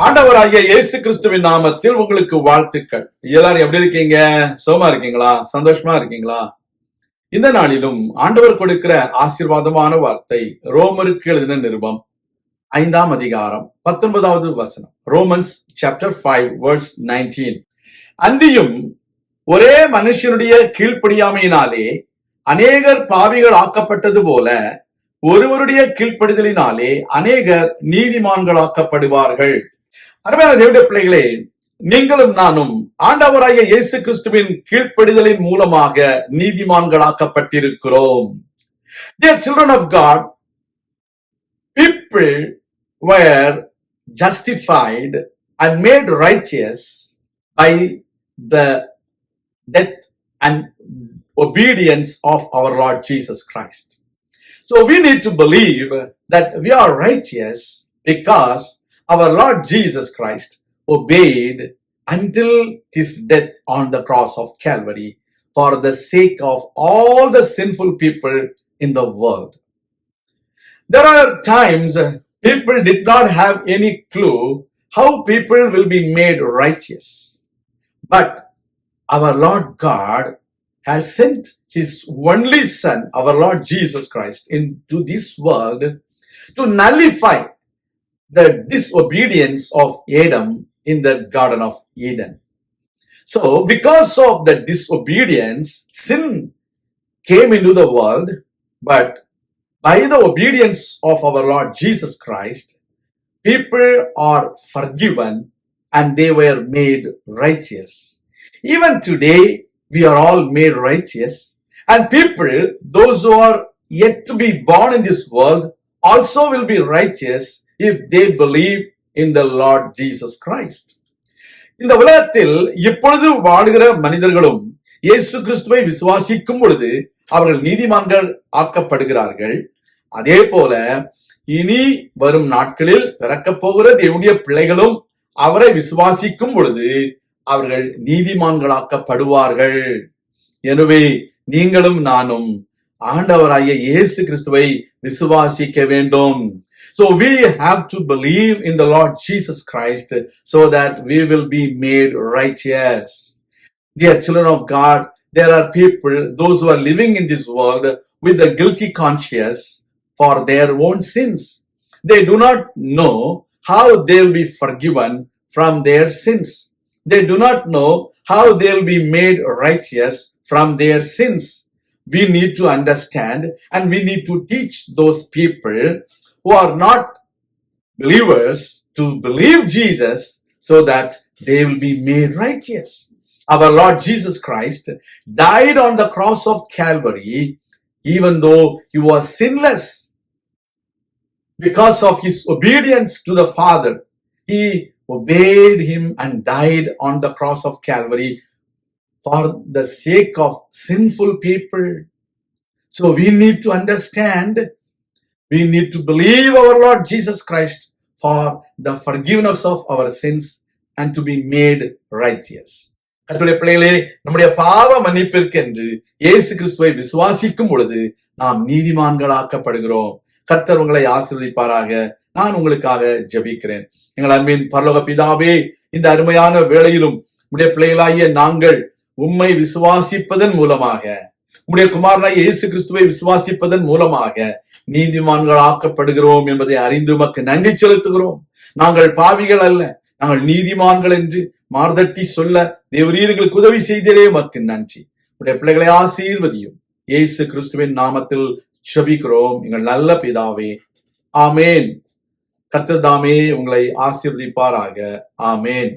ஆண்டவராகிய இயேசு கிறிஸ்துவின் நாமத்தில் உங்களுக்கு வாழ்த்துக்கள். எல்லாரும் எப்படி இருக்கீங்க? சுகமா இருக்கீங்களா? சந்தோஷமா இருக்கீங்களா? இந்த நாளிலும் ஆண்டவர் கொடுக்கிற ஆசீர்வாதமான வார்த்தை ரோமருக்கு எழுதின நிருபம் 5ஆம் அதிகாரம் 19வது வசனம். Romans chapter 5 verse 19. அன்றியும் ஒரே மனுஷனுடைய கீழ்ப்படியாமையினாலே அநேகர் பாவிகள் ஆக்கப்பட்டது போல ஒருவருடைய கீழ்ப்படிதலினாலே அநேகர் நீதிமான்களாக்கப்படுவார்கள். அருமையான தேவனுடைய பிள்ளைகளே, நீங்களும் நானும் ஆண்டவராகிய இயேசு கிறிஸ்துவின் கீழ்ப்படிதலின் மூலமாக நீதிமான்களாக்கப்பட்டிருக்கிறோம். Dear children of God, people were justified and made righteous by the death and obedience of our Lord Jesus Christ. So we need to believe that we are righteous because our Lord Jesus Christ obeyed until his death on the cross of Calvary for the sake of all the sinful people in the world. There are times people did not have any clue how people will be made righteous. But our Lord God has sent his only Son, our Lord Jesus Christ, into this world to nullify the disobedience of Adam in the Garden of Eden. So, because of the disobedience, sin came into the world, but by the obedience of our Lord Jesus Christ, people are forgiven and they were made righteous. Even today, we are all made righteous, and people, those who are yet to be born in this world, also will be righteous if they believe in the Lord Jesus Christ. இந்த உலகத்தில் இப்பொழுது வாழுகிற மனிதர்களும் இயேசு கிறிஸ்துவை விசுவாசிக்கும் பொழுது அவர்கள் நீதிமான்கள் ஆக்கப்படுகிறார்கள். அதே போல இனி வரும் நாட்களில் பிறக்கப் போகிற தேவனுடைய பிள்ளைகளும் அவரை விசுவாசிக்கும் பொழுது அவர்கள் நீதிமான்களாக்கப்படுவார்கள். எனவே நீங்களும் நானும் ஆண்டவராகிய இயேசு கிறிஸ்துவை விசுவாசிக்க வேண்டும். So we have to believe in the Lord Jesus Christ so that we will be made righteous. Dear children of God, there are people, those who are living in this world with a guilty conscience for their own sins. They do not know how they will be forgiven from their sins. They do not know how they will be made righteous from their sins. We need to understand and we need to teach those people who are not believers to believe Jesus so that they will be made righteous. Our Lord Jesus Christ died on the cross of Calvary even though he was sinless. Because of his obedience to the Father, he obeyed him and died on the cross of Calvary for the sake of sinful people. So we need to understand, we need to believe our Lord Jesus Christ for the forgiveness of our sins and to be made righteous. கர்த்தருடைய பிள்ளைகளே, நம்முடைய பாவ மன்னிப்பிற்கு என்று இயேசு கிறிஸ்துவை விசுவாசிக்கும் பொழுது நாம் நீதிமான்களாக்கப்படுகிறோம். கர்த்தர் உங்களை ஆசீர்வதிப்பாராக. நான் உங்களுக்காக ஜெபிக்கிறேன். எங்கள் அன்பின் பரலோக பிதாவே, இந்த அருமையான வேளையிலும் உம்முடைய பிள்ளைகளாகிய நாங்கள் உம்மை விசுவாசிப்பதன் மூலமாக, உம்முடைய குமாரனாகிய இயேசு கிறிஸ்துவை விசுவாசிப்பதன் மூலமாக நீதிமான்கள் ஆக்கப்படுகிறோம் என்பதை அறிந்து உமக்கு நன்றி செலுத்துகிறோம். நாங்கள் பாவிகள் அல்ல, நாங்கள் நீதிமான்கள் என்று மார்தட்டி சொல்ல தேவரீர் எங்களுக்கு உதவி செய்தே உமக்கு நன்றி. உடைய பிள்ளைகளை ஆசீர்வதியும். இயேசு கிறிஸ்துவின் நாமத்தில் ஜெபிக்கிறோம் எங்கள் நல்ல பிதாவே, ஆமேன். கர்த்தர் தாமே உங்களை ஆசீர்வதிப்பாராக. ஆமேன்.